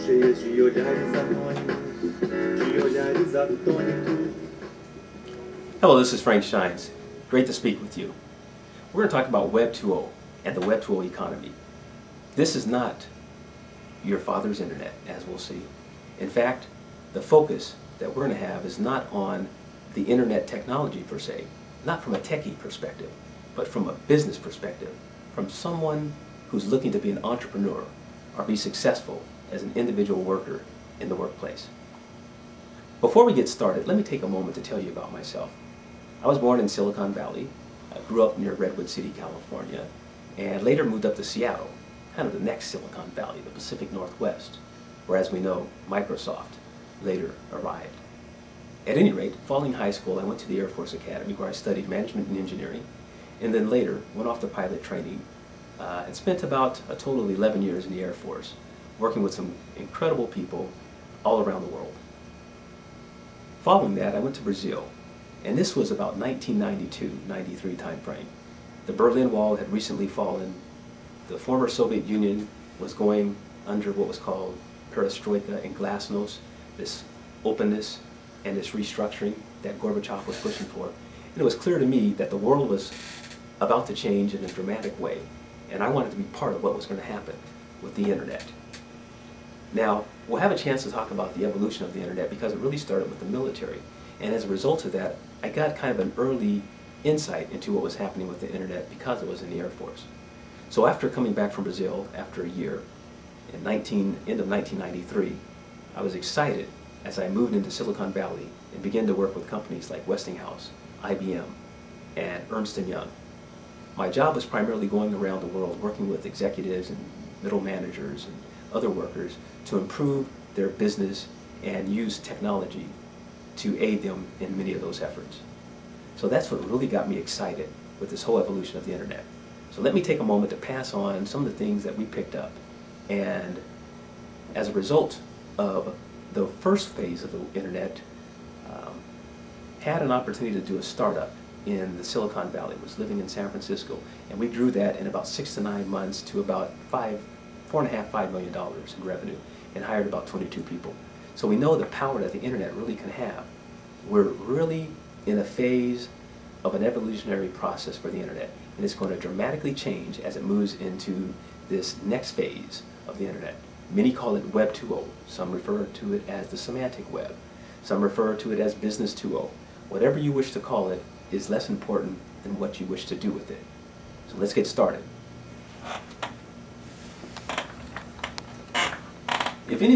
cheias de olhares anônimos, de olhares atônitos. Hello, this is Frank Shines. Great to speak with you. We're going to talk about Web 2.0 and the Web 2.0 economy. This is not your father's internet, as we'll see. In fact, the focus that we're going to have is not on the internet technology per se, not from a techie perspective, but from a business perspective, from someone who's looking to be an entrepreneur or be successful as an individual worker in the workplace. Before we get started, let me take a moment to tell you about myself. I was born in Silicon Valley. I grew up near Redwood City, California, and later moved up to Seattle, kind of the next Silicon Valley, the Pacific Northwest, where, as we know, Microsoft later arrived. At any rate, following high school, I went to the Air Force Academy, where I studied management and engineering, and then later went off to pilot training and spent about a total of 11 years in the Air Force, working with some incredible people all around the world. Following that, I went to Brazil, and this was about 1992-93 time frame. The Berlin Wall had recently fallen. The former Soviet Union was going under what was called perestroika and glasnost, this openness and this restructuring that Gorbachev was pushing for. And it was clear to me that the world was about to change in a dramatic way, and I wanted to be part of what was going to happen with the internet. Now, we'll have a chance to talk about the evolution of the internet because it really started with the military. And as a result of that, I got kind of an early insight into what was happening with the internet because it was in the Air Force. So after coming back from Brazil after a year, in end of 1993, I was excited as I moved into Silicon Valley and began to work with companies like Westinghouse, IBM, and Ernst & Young. My job was primarily going around the world working with executives and middle managers and other workers to improve their business and use technology to aid them in many of those efforts. So that's what really got me excited with this whole evolution of the internet. So let me take a moment to pass on some of the things that we picked up. And as a result of the first phase of the internet, had an opportunity to do a startup in the Silicon Valley. Was living in San Francisco, and we grew that in about 6 to 9 months to about $5 million in revenue, and hired about 22 people. So we know the power that the internet really can have. We're really in a phase of an evolutionary process for the internet, and it's going to dramatically change as it moves into this next phase of the internet. Many call it Web 2.0. Some refer to it as the semantic web. Some refer to it as Business 2.0. Whatever you wish to call it is less important than what you wish to do with it. So let's get started. If any